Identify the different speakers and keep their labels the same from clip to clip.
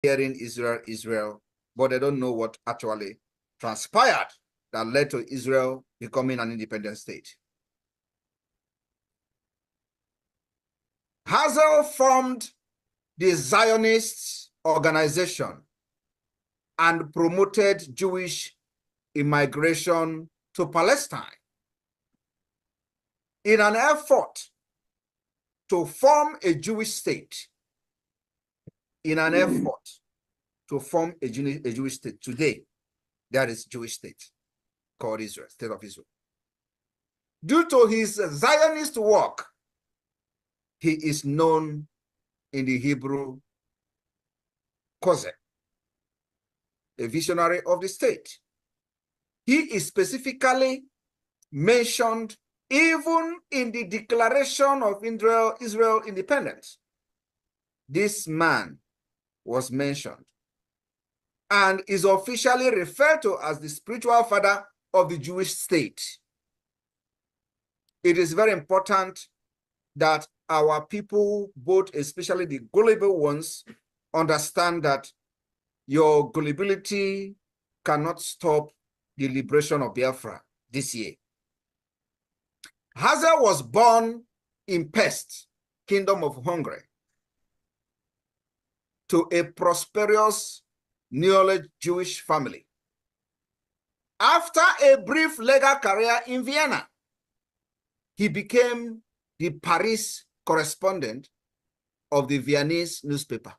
Speaker 1: hearing Israel, Israel, but they don't know what actually transpired that led to Israel becoming an independent state. Hazael formed the Zionist organization and promoted Jewish immigration to Palestine in an effort to form a Jewish state. In an effort to form a Jewish state. Today, there is a Jewish state called Israel, State of Israel. Due to his Zionist work, he is known in the Hebrew Kozeh, a visionary of the state. He is specifically mentioned even in the Declaration of Israel independence. This man was mentioned and is officially referred to as the spiritual father of the Jewish state. It is very important that our people, both especially the gullible ones, understand that your gullibility cannot stop the liberation of Biafra this year. Hazael was born in Pest, Kingdom of Hungary, to a prosperous Neolithic Jewish family. After a brief legal career in Vienna, he became the Paris correspondent of the Viennese newspaper.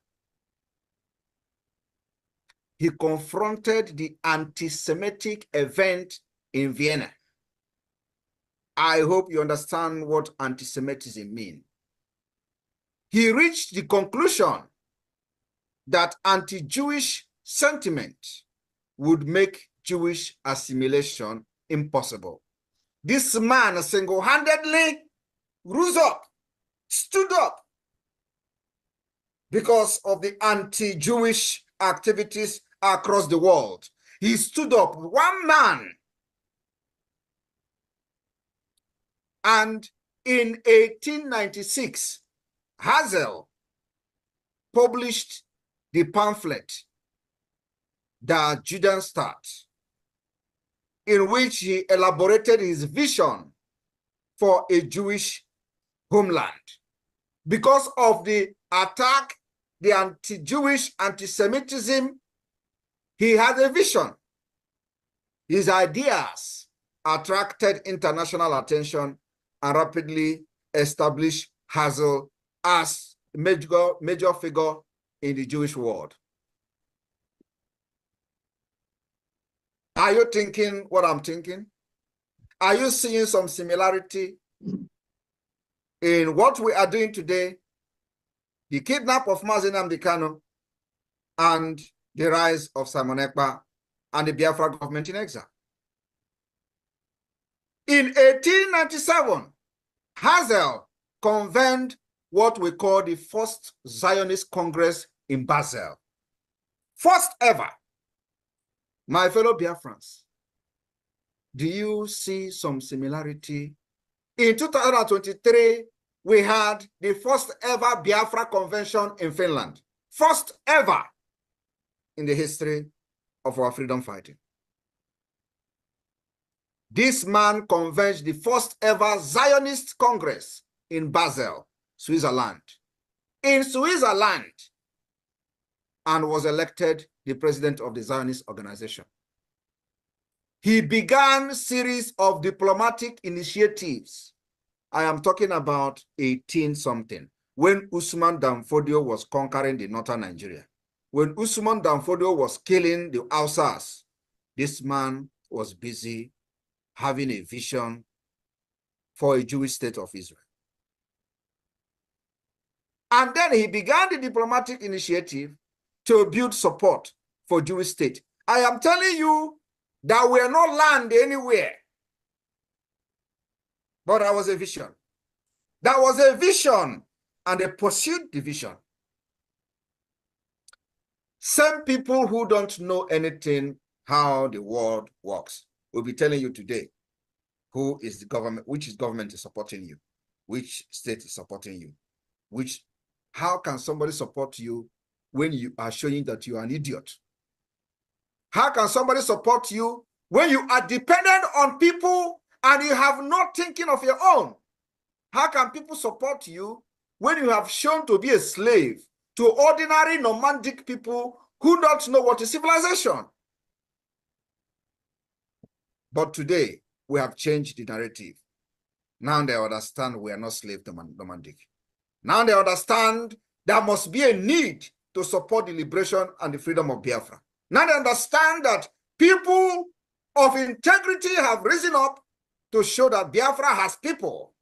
Speaker 1: He confronted the anti-Semitic event in Vienna. I hope you understand what anti-Semitism means. He reached the conclusion that anti-Jewish sentiment would make Jewish assimilation impossible. This man single-handedly rose up, stood up, because of the anti-Jewish activities across the world. He stood up, one man. And in 1896, Hazael published the pamphlet, The Judenstaat, in which he elaborated his vision for a Jewish homeland. Because of the attack, the anti-Jewish anti-Semitism, he had a vision. His ideas attracted international attention and rapidly established Hazael as a major figure in the Jewish world. Are you thinking what I'm thinking? Are you seeing some similarity in what we are doing today, the kidnap of Mazi Nnamdi Kanu, and the rise of Simon Ekpa and the Biafra government in exile? In 1897, Hazael convened what we call the First Zionist Congress in Basel. First ever. My fellow Biafrans, do you see some similarity? In 2023, we had the first ever Biafra convention in Finland. First ever in the history of our freedom fighting. This man convened the first ever Zionist Congress in Basel, Switzerland. In Switzerland, and was elected the president of the Zionist organization. He began a series of diplomatic initiatives. I am talking about 18-something, when Usman Dan Fodio was conquering the northern Nigeria. When Usman Dan Fodio was killing the Hausas, this man was busy having a vision for a Jewish state of Israel. And then he began the diplomatic initiative to build support for Jewish state. I am telling you that we are not land anywhere. But that was a vision. That was a vision, and they pursued the vision. Some people who don't know anything how the world works will be telling you today who is the government, which government is supporting you, which state is supporting you, how can somebody support you when you are showing that you are an idiot? How can somebody support you when you are dependent on people and you have not thinking of your own? How can people support you when you have shown to be a slave to ordinary nomadic people who don't know what is civilization? But today, we have changed the narrative. Now they understand we are not slave nomadic. Now they understand there must be a need to support the liberation and the freedom of Biafra. Now they understand that people of integrity have risen up to show that Biafra has people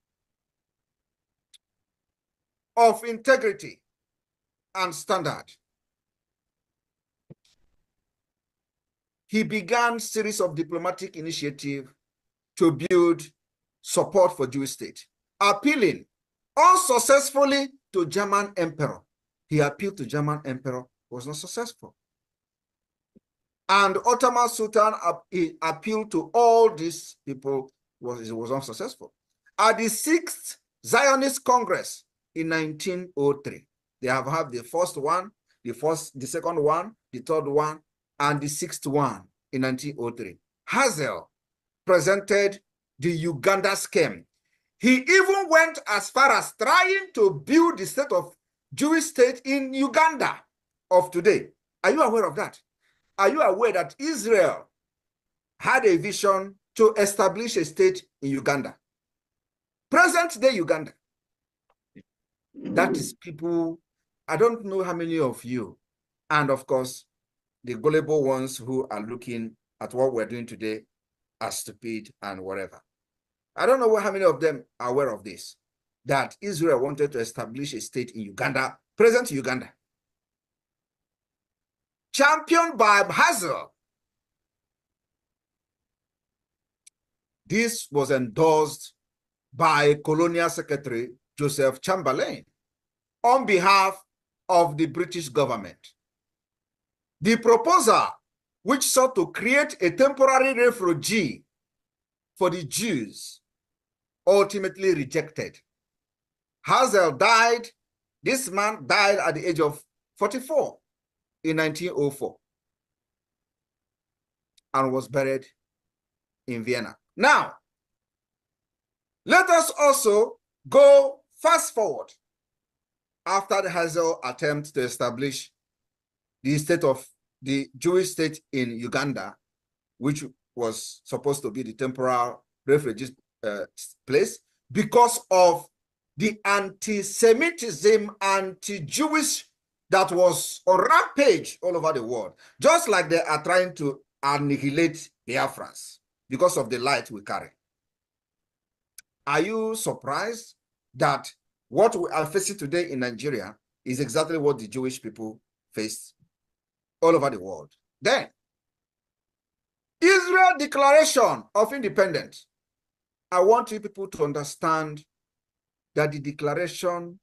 Speaker 1: of integrity and standard. He began a series of diplomatic initiatives to build support for Jewish state, appealing unsuccessfully to German emperor. He appealed to German emperor, was not successful. And Ottoman Sultan appealed to all these people, was unsuccessful. At the 6th Zionist Congress in 1903, they have had the first one, the second one, the third one, and the 6th one in 1903. Hazel presented the Uganda scheme. He even went as far as trying to build the state of Jewish state in Uganda of today. Are you aware of that? Are you aware that Israel had a vision to establish a state in Uganda? Present-day Uganda. That is people, I don't know how many of you, and of course, the gullible ones who are looking at what we're doing today are stupid and whatever. I don't know how many of them are aware of this, that Israel wanted to establish a state in Uganda, present Uganda, championed by Hazel. This was endorsed by Colonial Secretary Joseph Chamberlain on behalf of the British government. The proposal, which sought to create a temporary refugee for the Jews, ultimately rejected. Hazel died. This man died at the age of 44 in 1904 and was buried in Vienna. Now, let us also go fast forward after the Hazel attempt to establish the state of the Jewish state in Uganda, which was supposed to be the temporal refugee place, because of the anti-Semitism, anti-Jewish that was on rampage all over the world, just like they are trying to annihilate Biafrans because of the light we carry. Are you surprised that what we are facing today in Nigeria is exactly what the Jewish people faced all over the world? Then, Israel Declaration of Independence. I want you people to understand that the Declaration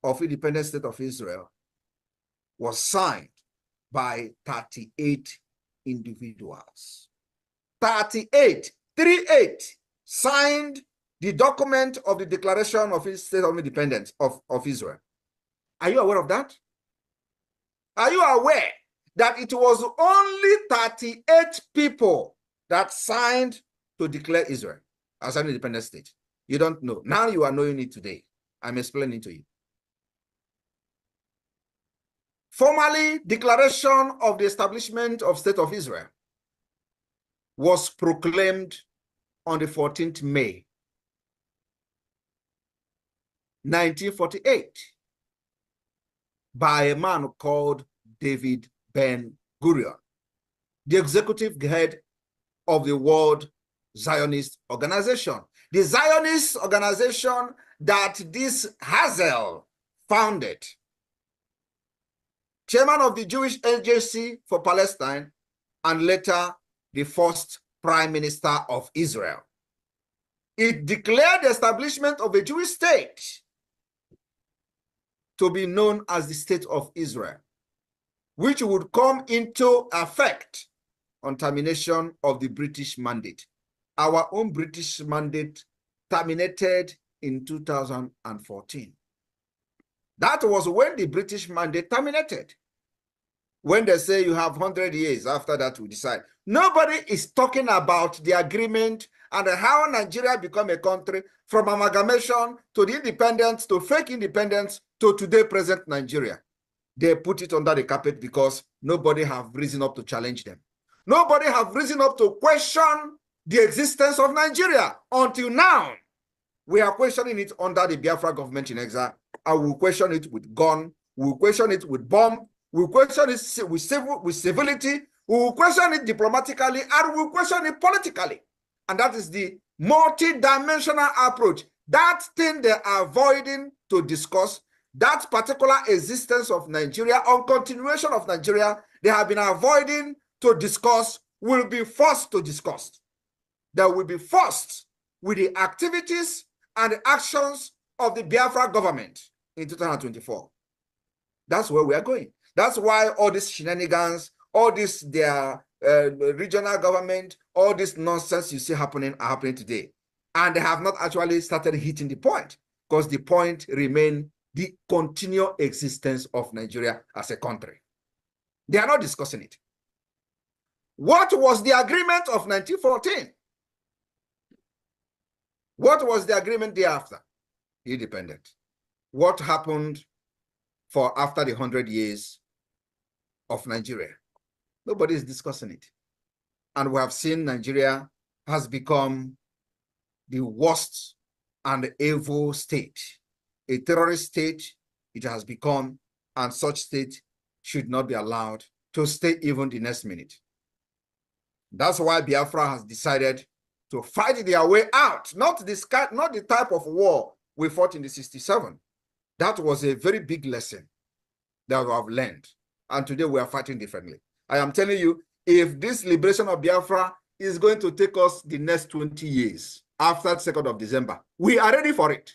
Speaker 1: of Independent State of Israel was signed by 38 individuals. 38 signed the document of the Declaration of State of Independence of Israel. Are you aware of that? Are you aware that it was only 38 people that signed to declare Israel as an independent state? You don't know. Now you are knowing it today. I'm explaining to you. Formally, Declaration of the Establishment of State of Israel was proclaimed on the 14th May, 1948, by a man called David Ben-Gurion, the executive head of the World Zionist Organization, the Zionist organization that this Hazel founded, chairman of the Jewish Agency for Palestine, and later the first prime minister of Israel. It declared the establishment of a Jewish state to be known as the State of Israel, which would come into effect on termination of the British mandate. Our own British mandate terminated in 2014. That was when the British mandate terminated. When they say you have 100 years, after that we decide. Nobody is talking about the agreement and how Nigeria become a country from amalgamation to the independence to fake independence to today present Nigeria. They put it under the carpet because nobody have risen up to challenge them. Nobody have risen up to question the existence of Nigeria. Until now, we are questioning it under the Biafra government in exile. I will question it with gun. We will question it with bomb. We will question it with civility. We will question it diplomatically, and we will question it politically. And that is the multi-dimensional approach. That thing they are avoiding to discuss, that particular existence of Nigeria or continuation of Nigeria, they have been avoiding to discuss, will be forced to discuss. They will be forced with the activities and the actions of the Biafra government in 2024. That's where we are going. That's why all these shenanigans, all this their regional government, all this nonsense you see happening are happening today. And they have not actually started hitting the point, because the point remains the continual existence of Nigeria as a country. They are not discussing it. What was the agreement of 1914? What was the agreement thereafter? Independent. What happened for after the 100 years of Nigeria? Nobody is discussing it. And we have seen Nigeria has become the worst and evil state. A terrorist state it has become, and such state should not be allowed to stay even the next minute. That's why Biafra has decided to fight their way out, not the type of war we fought in the 67. That was a very big lesson that we have learned. And today we are fighting differently. I am telling you, if this liberation of Biafra is going to take us the next 20 years after the 2nd of December, we are ready for it.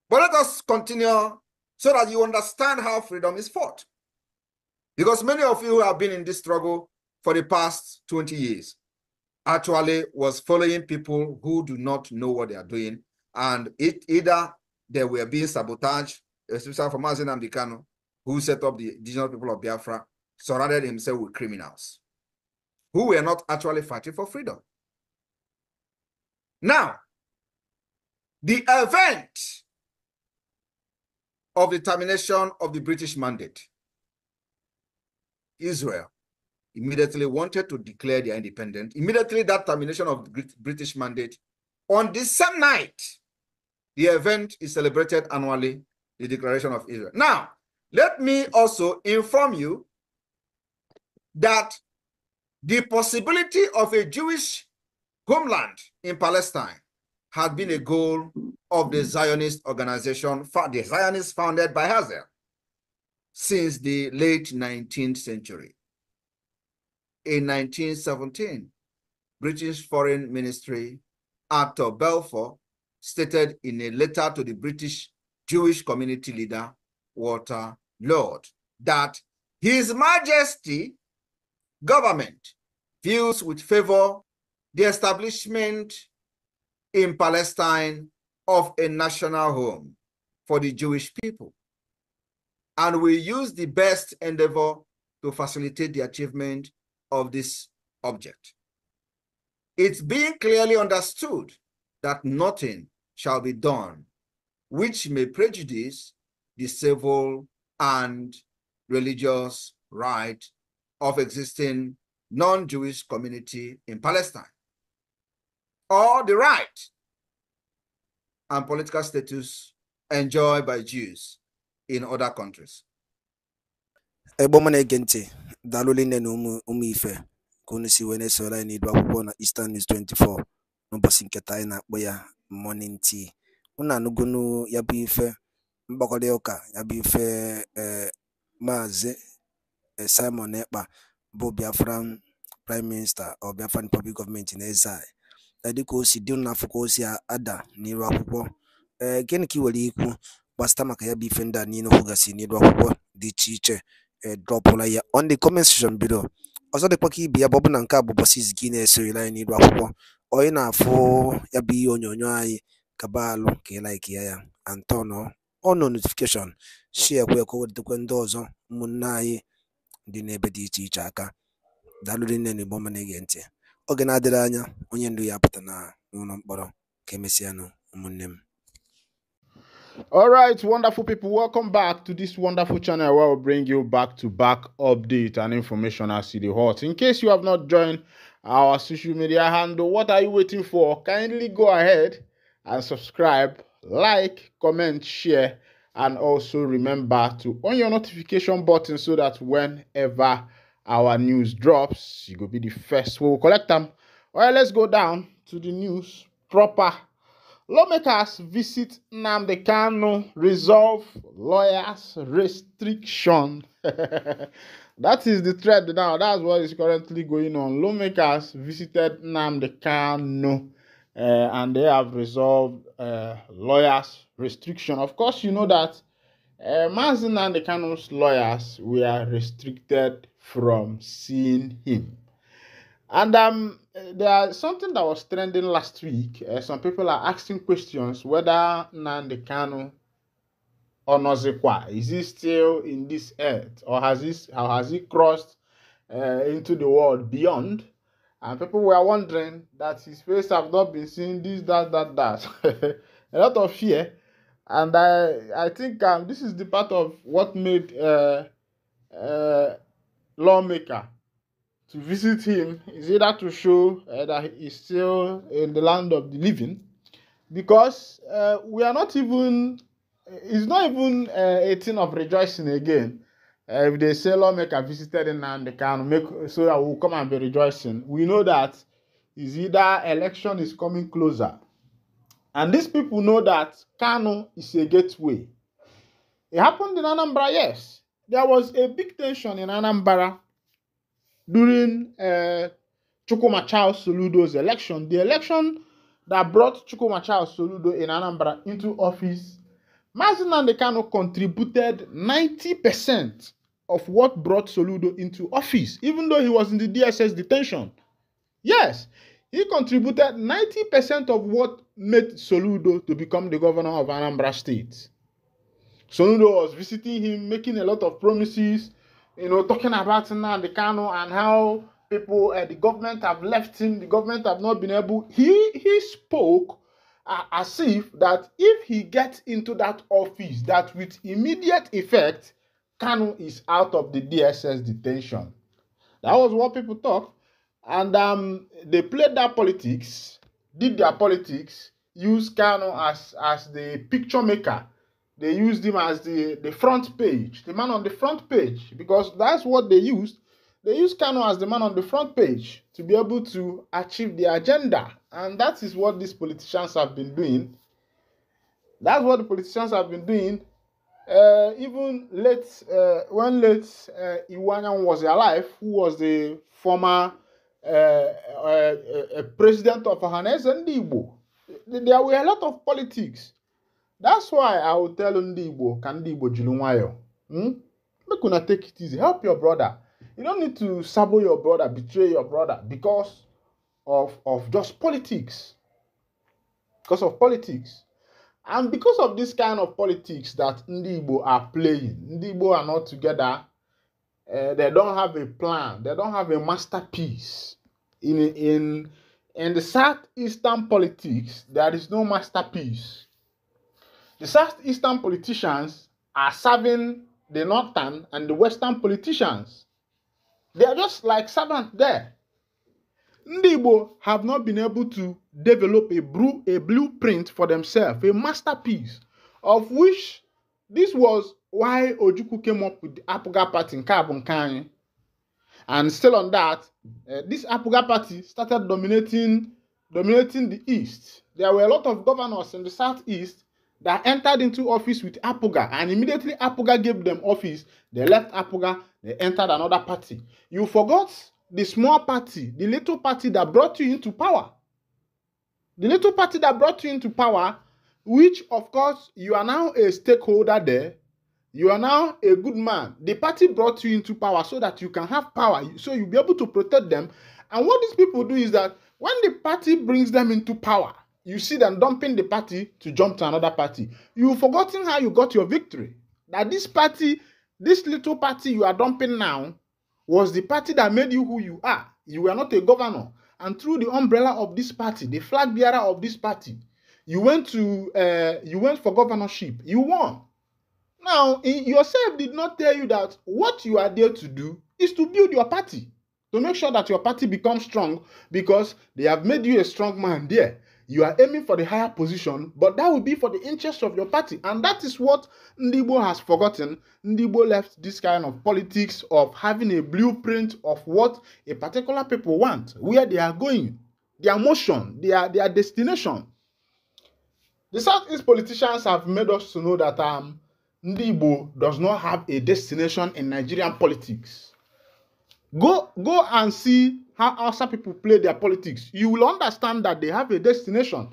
Speaker 1: But let us continue so that you understand how freedom is fought. Because many of you who have been in this struggle for the past 20 years actually was following people who do not know what they are doing. And either they were being sabotaged, especially from Mazen Amdekano, who set up the indigenous people of Biafra, surrounded himself with criminals who were not actually fighting for freedom. Now, the event of the termination of the British mandate, Israel immediately wanted to declare their independence. Immediately that termination of the British mandate, on the same night, the event is celebrated annually, the declaration of Israel. Now, let me also inform you that the possibility of a Jewish homeland in Palestine had been a goal of the Zionist organization, the Zionists founded by Hazel, since the late 19th century. In 1917, British Foreign Ministry Arthur Balfour stated in a letter to the British Jewish community leader, Walter Lord, that His Majesty government views with favor the establishment in Palestine of a national home for the Jewish people, and will use the best endeavor to facilitate the achievement of this object. It's being clearly understood that nothing shall be done which may prejudice the civil and religious right of existing non-Jewish community in Palestine, or the right and political status enjoyed by Jews in other countries.
Speaker 2: Dalolin na umife kunu si wene sola ni dwa akwụkwọ na Eastern News 24 n'ụbọchị nketa anyị na-akpọ ya morning tea. Unu anụgonu ya bụ ife mgbakọrịta ụka ya bụ ife Maazị Simon Ekpa bụ Biafran Prime Minister or Biafran Public Government in exile. Dịka o si dị n'afọ ka o si ada n'iru akwụkwọ. Gịnị ka i nwere ikwu gbasịta maka ya bụ ife ndị a niile kwugasị n'iru akwụkwọ dị iche iche drop ya on the comment section below. Also the paki bi abobu na nke abobosi zikine esori ni akwụkwọ onye na-afụ ya bụ ihe onyonyo anyị kabalụ ka like ya Antonio on notification, share kwe ko wetekwe ndị ọzọ ụmụnne anyị dị n'ebe dị iche iche aka. Daalụ rinne na Igbo mana ege ntị. Oge na-adịrị anya onye ndu ya apụta na n'ụlọ mkpọrọ ka emesịanụ ụmụnne m.
Speaker 3: All right, wonderful people, welcome back to this wonderful channel where we'll bring you back-to-back update and information as you hot. In case you have not joined our social media handle, what are you waiting for? Kindly go ahead and subscribe, like, comment, share, and also remember to on your notification button so that whenever our news drops, you will be the first. We'll collect them. All right, let's go down to the news proper. Lawmakers visit Nnamdi Kanu, resolve lawyers' restriction. That is the thread now. That's what is currently going on. Lawmakers visited Nnamdi Kanu and they have resolved lawyers' restriction. Of course, you know that Mazi Nnamdi Kanu's lawyers were restricted from seeing him. And there's something that was trending last week. Some people are asking questions whether Nnamdi Kanu or Nozikwa, is he still in this earth, or has he crossed into the world beyond? And people were wondering that his face have not been seen, this, that. A lot of fear. And I think this is the part of what made lawmaker to visit him is either to show that he is still in the land of the living, because we are not even, it's not even a thing of rejoicing again. If they say lawmaker visited in and they can make so that we'll come and be rejoicing, we know that is either election is coming closer, and these people know that Kanu is a gateway. It happened in Anambra, yes. There was a big tension in Anambra during Chukwuma Charles Soludo's election, the election that brought Chukwuma Charles Soludo in Anambra into office. Mazi Nnamdi Kanu contributed 90% of what brought Soludo into office, even though he was in the DSS detention. Yes, he contributed 90% of what made Soludo to become the governor of Anambra State. Soludo was visiting him, making a lot of promises, talking about Nnamdi Kanu and how people, the government have left him, the government have not been able. He spoke as if that if he gets into that office, that with immediate effect, Kanu is out of the DSS detention. That was what people thought. And they played that politics, did their politics, used Kanu as the picture maker. They used him as the front page, the man on the front page, because that's what they used. They used Kanu as the man on the front page to be able to achieve the agenda. And that is what these politicians have been doing. That's what the politicians have been doing. Even when late Iwanyan was alive, who was the former president of Ohanese Ndigbo, there were a lot of politics. That's why I will tell Ndigbo, can Ndigbo Julunwayo, make una take it easy. Help your brother. You don't need to sabo your brother, betray your brother because of just politics. Because of politics. And because of this kind of politics that Ndigbo are playing, Ndigbo are not together. They don't have a plan. They don't have a masterpiece. In the Southeastern politics, there is no masterpiece. The Southeastern politicians are serving the Northern and the Western politicians. They are just like servants there. Ndigbo have not been able to develop a blueprint for themselves, a masterpiece, of which this was why Ojukwu came up with the Apuga Party in Kabunkanyi. And still on that, this Apuga Party started dominating the East. There were a lot of governors in the Southeast that entered into office with Apuga, and immediately Apuga gave them office. They left Apuga, they entered another party. You forgot the small party, the little party that brought you into power. The little party that brought you into power, which of course you are now a stakeholder there. You are now a good man. The party brought you into power so that you can have power, so you'll be able to protect them. And what these people do is that when the party brings them into power, you see them dumping the party to jump to another party. You've forgotten how you got your victory. That this party, this little party you are dumping now, was the party that made you who you are. You were not a governor. And through the umbrella of this party, the flag bearer of this party, you went for governorship. You won. Now, yourself did not tell you that what you are there to do is to build your party, to make sure that your party becomes strong, because they have made you a strong man there. You are aiming for the higher position, but that will be for the interest of your party. And that is what Ndibo has forgotten. Ndibo left this kind of politics of having a blueprint of what a particular people want, where they are going, their motion, their destination. The Southeast politicians have made us to know that Ndibo does not have a destination in Nigerian politics. Go and see how Hausa people play their politics. You will understand that they have a destination.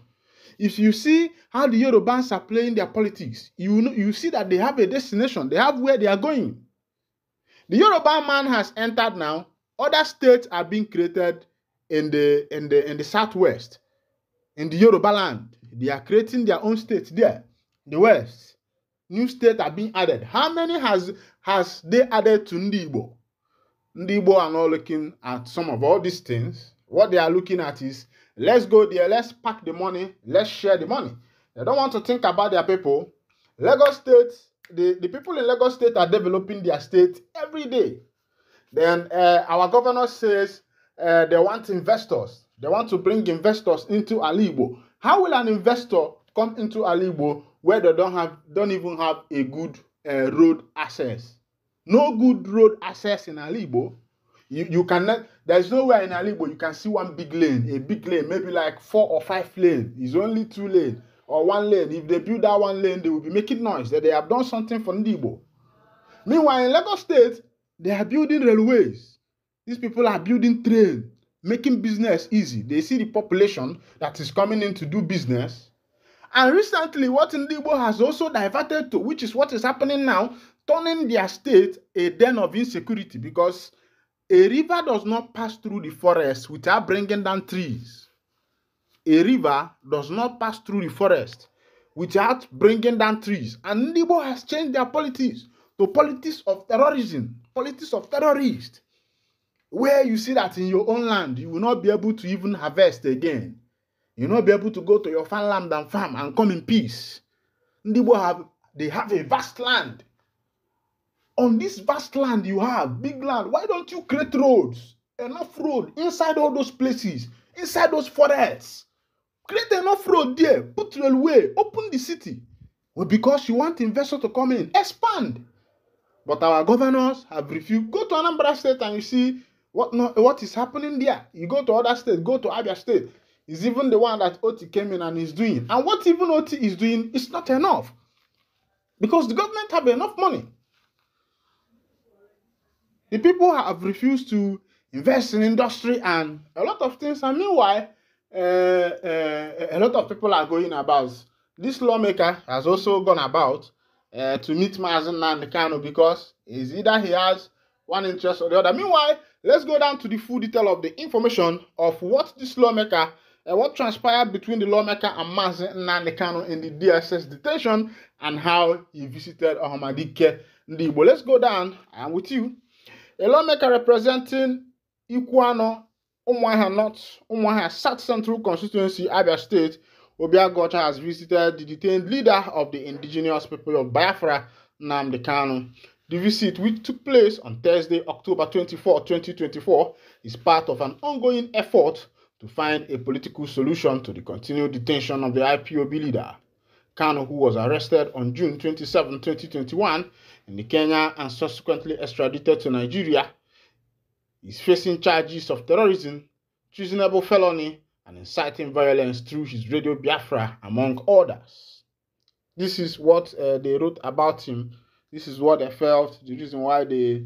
Speaker 3: If you see how the Yorubans are playing their politics, you see that they have a destination. They have where they are going. The Yoruba man has entered now. Other states are being created in the southwest, in the Yoruba land. They are creating their own states there. The west, new states are being added. How many has they added to Ndibo? Ndibo are not looking at some of all these things. What they are looking at is, let's go there, let's pack the money, let's share the money. They don't want to think about their people. Lagos State, the people in Lagos State are developing their state every day. Then our governor says they want investors. They want to bring investors into Alibo. How will an investor come into Alibo where they don't even have a good road access? No good road access in Alibo. You cannot, there's nowhere in Alibo you can see one big lane, maybe like 4 or 5 lanes. It's only 2 lanes or 1 lane. If they build that 1 lane, they will be making noise that they have done something for Ndibo. Meanwhile, in Lagos State, they are building railways. These people are building trains, making business easy. They see the population that is coming in to do business. And recently, what Ndibo has also diverted to, which is what is happening now, turning their state a den of insecurity, because a river does not pass through the forest without bringing down trees. A river does not pass through the forest without bringing down trees. And Ndibo has changed their politics to politics of terrorism, politics of terrorists, where you see that in your own land, you will not be able to even harvest again. You will not be able to go to your farmland and farm and come in peace. Ndibo they have a vast land. On this vast land you have, big land, why don't you create roads, enough road inside all those places, inside those forests? Create enough road there, put railway, open the city. Well, because you want investors to come in, expand. But our governors have refused. Go to Anambra State and you see what is happening there. You go to other states, go to Abia State. It's even the one that Oti came in and is doing. And what even Oti is doing is not enough. Because the government have enough money. The people have refused to invest in industry and a lot of things. And meanwhile, a lot of people are going about. This lawmaker has also gone about to meet Mazen Nnamdi Kanu, because it's either he has one interest or the other. Meanwhile, let's go down to the full detail of the information of what this lawmaker, what transpired between the lawmaker and Mazen Nnamdi Kanu in the DSS detention, and how he visited Ahmadike Ndibo. Let's go down. I'm with you. A lawmaker representing Ikuano, Umuahia North, Umuahia South Central Constituency, Abia State, Obiagocha, has visited the detained leader of the indigenous people of Biafra, Nnamdi Kanu. The visit, which took place on Thursday, October 24, 2024, is part of an ongoing effort to find a political solution to the continued detention of the IPOB leader. Kanu, who was arrested on June 27, 2021 in Kenya and subsequently extradited to Nigeria, is facing charges of terrorism, treasonable felony, and inciting violence through his radio Biafra, among others. This is what they wrote about him. This is what they felt, the reason why they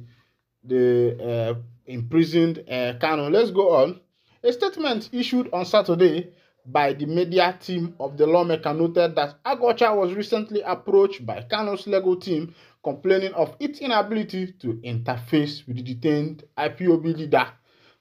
Speaker 3: imprisoned Kanu. Let's go on. A statement issued on Saturday by the media team of the lawmaker noted that Agocha was recently approached by Kanu's legal team complaining of its inability to interface with the detained IPOB leader.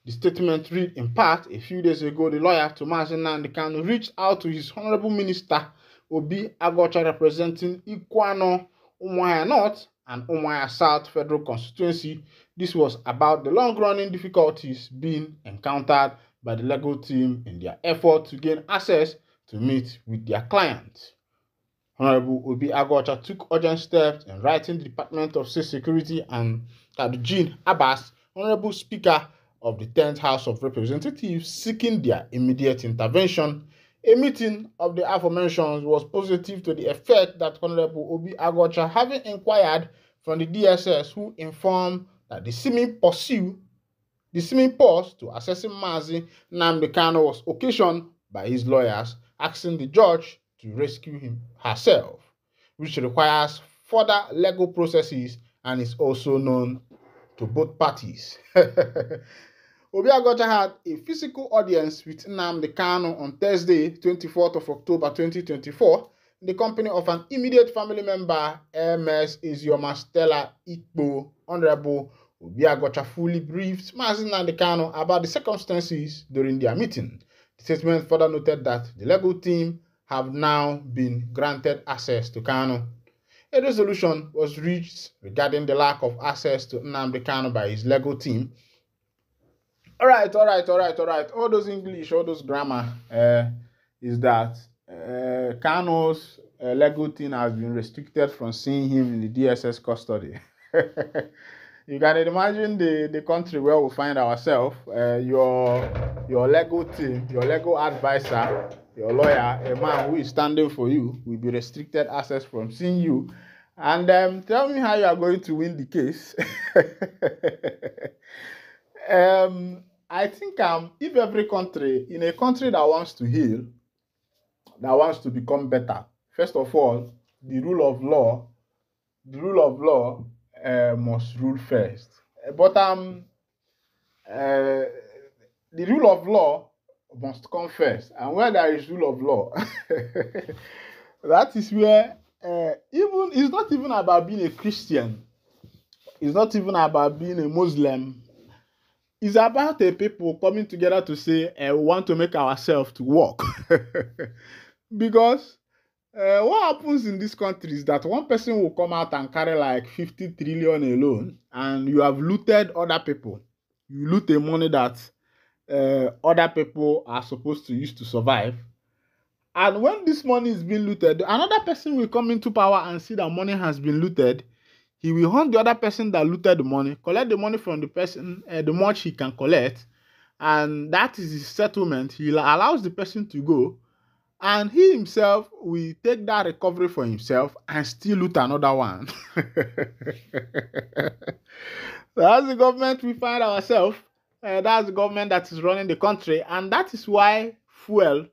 Speaker 3: The statement read in part, a few days ago, the lawyer to Mazi Nnamdi Kanu reached out to his Honorable Minister Obi Agocha representing Ikwano, Umuahia North and Umuahia South Federal Constituency. This was about the long-running difficulties being encountered by the legal team in their effort to gain access to meet with their clients. Honorable Obi Agocha took urgent steps in writing the Department of State Security and Tajudeen Abbas, Honorable Speaker of the 10th House of Representatives, seeking their immediate intervention. A meeting of the aforementioned was positive to the effect that Honorable Obi Agocha, having inquired from the DSS, who informed that the seeming pause to assessing Mazi Nnamdi Kanu was occasioned by his lawyers asking the judge to rescue him herself, which requires further legal processes and is also known to both parties. Obi Agocha had a physical audience with Nnamdi Kanu on Thursday, 24th of October 2024, in the company of an immediate family member, MS Isioma Stella Ikpo. Honorable Obi Agocha fully briefed Mazi Nnamdi Kanu about the circumstances during their meeting. The statement further noted that the legal team have now been granted access to Kanu. A resolution was reached regarding the lack of access to Nnamdi Kanu by his legal team. All right. All those English, all those grammar is that Kanu's legal team has been restricted from seeing him in the DSS custody. You can imagine the country where we find ourselves. Your legal team, your legal advisor, your lawyer, a man who is standing for you, will be restricted access from seeing you. And tell me how you are going to win the case. I think if every country, in a country that wants to heal, that wants to become better, first of all, the rule of law must rule first. But the rule of law must come first. And where there is rule of law, that is where even it's not even about being a Christian. It's not even about being a Muslim. It's about the people coming together to say we want to make ourselves to work. Because what happens in this country is that one person will come out and carry like 50 trillion alone, and you have looted other people. You loot the money that other people are supposed to use to survive. And when this money is being looted, another person will come into power and see that money has been looted. He will hunt the other person that looted the money, collect the money from the person, the much he can collect, and that is his settlement. He allows the person to go, and he himself will take that recovery for himself and still loot another one. That's the government we find ourselves. That's the government that is running the country, and that is why fuel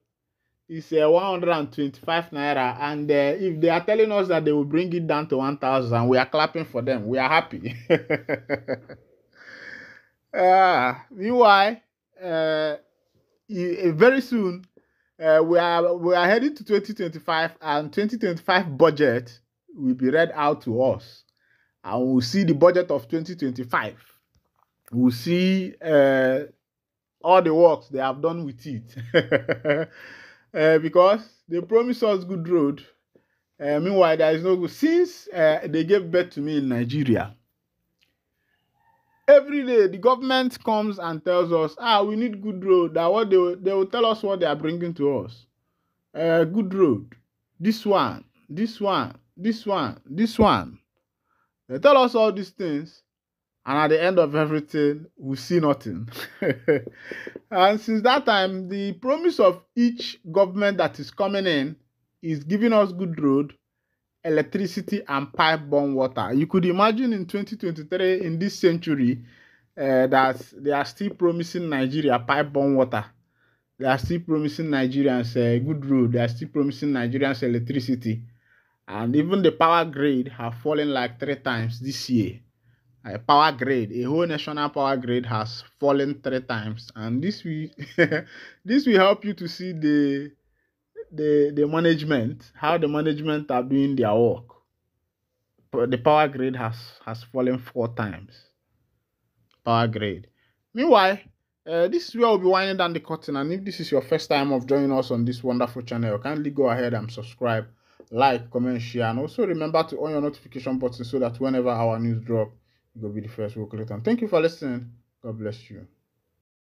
Speaker 3: is 125 naira, and if they are telling us that they will bring it down to 1,000, we are clapping for them. We are happy. Meanwhile, very soon we are heading to 2025, and 2025 budget will be read out to us, and we'll see the budget of 2025. We'll see all the works they have done with it. Because they promised us good road. Meanwhile, there is no good. Since they gave birth to me in Nigeria, every day the government comes and tells us, we need good road. That what they will tell us what they are bringing to us. Good road. This one. They tell us all these things, and at the end of everything, we see nothing. And since that time, the promise of each government that is coming in is giving us good road, electricity, and pipe-borne water. You could imagine in 2023, in this century, that they are still promising Nigeria pipe-borne water. They are still promising Nigerians good road. They are still promising Nigerians electricity. And even the power grid have fallen like 3 times this year. A power grid, a whole national power grid has fallen 3 times, and this will this will help you to see the management, how the management are doing their work. The power grid has fallen 4 times. Power grid. Meanwhile, This is where we'll be winding down the curtain. And if this is your first time of joining us on this wonderful channel, kindly go ahead and subscribe, like, comment, share, and also remember to on your notification button so that whenever our news drop, you will be the first to click on. Thank you for listening. God bless you.